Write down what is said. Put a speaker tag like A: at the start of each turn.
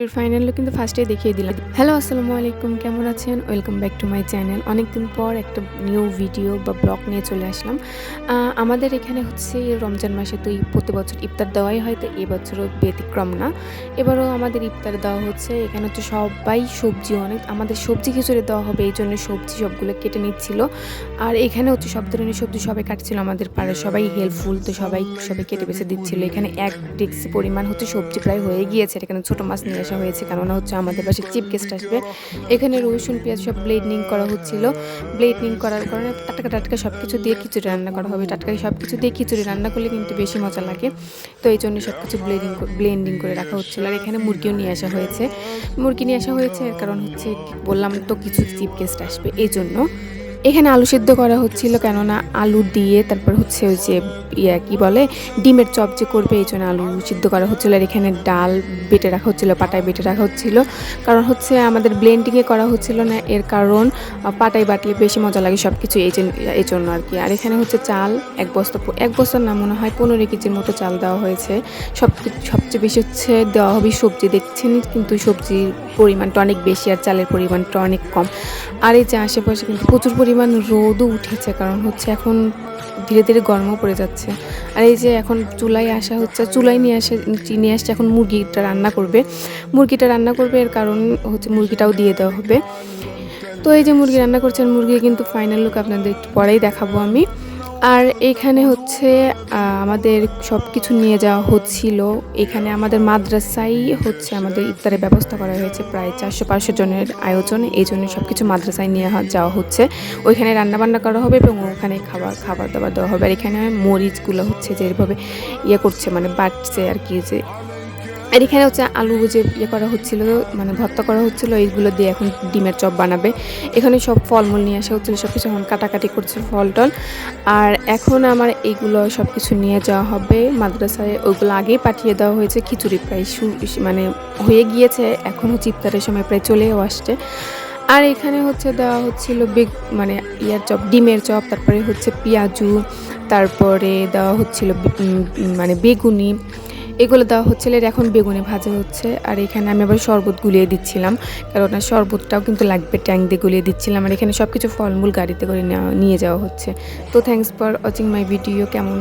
A: Final look কিন্তু ফার্স্টেই দেখিয়ে দিলাম। হ্যালো, আসসালামু আলাইকুম, কেমন আছেন? Welcome back to my channel. অনেকদিন পর একটা নিউ ভিডিও বা ব্লগ নিয়ে চলে আসলাম। আমাদের এখানে হচ্ছে রমজান মাসে তো প্রতি বছর ইফতার দেওয়াই হয়, তো এবছরও ব্যতিক্রম না। এবারও আমাদের ইফতার দেওয়া হচ্ছে। এখানে হচ্ছে সবাই সবজি অনেক, আমাদের সবজি খিচুড়ি দেওয়া হবে, এই জন্য সবজি সবগুলো কেটে নিচ্ছিল। আর এখানে হচ্ছে সব ধরনের সবজি সবাই কাটছিল, আমাদের পাড়ার সবাই হেল্পফুল, তো সবাই কেটে বেছে দিচ্ছিল। এখানে এক ডেক্সি পরিমাণ হচ্ছে সবজি প্রায় হয়ে গিয়েছে। এখানে ছোটো মাছ নিয়ে আসা হয়েছে, কেননা হচ্ছে আমাদের বাসায় চিফ গেস্ট আসবে। এখানে রসুন পেঁয়াজ সব ব্লেন্ডিং করা হচ্ছিল। ব্লেন্ডিং করার কারণে টাটকা সব কিছু দিয়ে খিচুড়ি রান্না করা হবে। টাটকা সব কিছু দিয়ে খিচুড়ি রান্না করলে কিন্তু বেশি মজা লাগে, তো এই জন্য সব কিছু ব্লেন্ডিং করে রাখা হচ্ছিল। আর এখানে মুরগিও নিয়ে আসা হয়েছে। মুরগি নিয়ে আসা হয়েছে কারণ হচ্ছে বললাম তো কিছু চিফ গেস্ট আসবে, এই জন্য। এখানে আলু সিদ্ধ করা হচ্ছিল, কেননা আলু দিয়ে তারপর হচ্ছে ওই যে কি বলে ডিমের চপ যে করবে, এই জন্য আলু সিদ্ধ করা হচ্ছিলো। আর এখানে ডাল বেটে রাখা হচ্ছিলো, পাটায় বেটে রাখা হচ্ছিল, কারণ হচ্ছে আমাদের ব্লেন্ডিংয়ে করা হচ্ছিল না, এর কারণ পাটায় বাটলে বেশি মজা লাগে সব কিছু, এই জন্য আর কি। আর এখানে হচ্ছে চাল এক বস্তা না মনে হয় 15 কেজির মতো চাল দেওয়া হয়েছে। সবচেয়ে বেশি হচ্ছে দেওয়া হবে সবজি, দেখছেন কিন্তু সবজির পরিমাণটা অনেক বেশি আর চালের পরিমাণটা অনেক কম। আর এই যে আশেপাশে কিন্তু প্রচুর পরিমাণ রোদও উঠেছে, কারণ হচ্ছে এখন ধীরে ধীরে গরমও পড়ে যাচ্ছে। আর এই যে এখন চুলায় আসা হচ্ছে, চুলায় নিয়ে আসছে, এখন মুরগিটা রান্না করবে, এর কারণ হচ্ছে মুরগিটাও দিয়ে দেওয়া হবে। তো এই যে মুরগি রান্না করছেন, মুরগি কিন্তু ফাইনাল লুক আপনাদের একটু পরেই দেখাবো আমি। আর এখানে হচ্ছে আমাদের সব কিছু নিয়ে যাওয়া হচ্ছিল। এখানে আমাদের মাদ্রাসায় হচ্ছে আমাদের ইফতারের ব্যবস্থা করা হয়েছে, প্রায় 400-500 জনের আয়োজন, এই জন্য সব কিছু মাদ্রাসায় নিয়ে যাওয়া হচ্ছে। ওইখানে রান্নাবান্না করা হবে এবং ওখানে খাবার দাবার দেওয়া হবে। আর এখানে মরিচগুলো হচ্ছে যে এভাবে করছে, মানে বাটছে আর কি। যে আর এখানে হচ্ছে আলু যে করা হচ্ছিল, মানে ভর্তা করা হচ্ছিল, এইগুলো দিয়ে এখন ডিমের চপ বানাবে। এখানে সব ফলমূল নিয়ে আসা হচ্ছিলো, সব কিছু এখন কাটাকাটি করছে ফল টল। আর এখন আমার এইগুলো সব কিছু নিয়ে যাওয়া হবে মাদ্রাসায়, ওইগুলো আগেই পাঠিয়ে দেওয়া হয়েছে। খিচুড়ি প্রায় মানে হয়ে গিয়েছে, এখন হচ্ছে ইফতারের সময় প্রায় চলেও আসছে। আর এখানে হচ্ছে দেওয়া হচ্ছিল মানে চপ, ডিমের চপ, তারপরে হচ্ছে পেঁয়াজু, তারপরে দেওয়া হচ্ছিল মানে বেগুনি, এগুলো দেওয়া হচ্ছিল। এখন বেগুনি ভাজা হচ্ছে। আর এখানে আমি আবার শরবত গুলিয়ে দিচ্ছিলাম, কারণ শরবতটাও কিন্তু লাগবে, ট্যাঙ্ক দিয়ে গুলিয়ে দিচ্ছিলাম। আর এখানে সব কিছু ফলমূল গাড়িতে করে নিয়ে যাওয়া হচ্ছে। তো thanks for watching my video. কেমন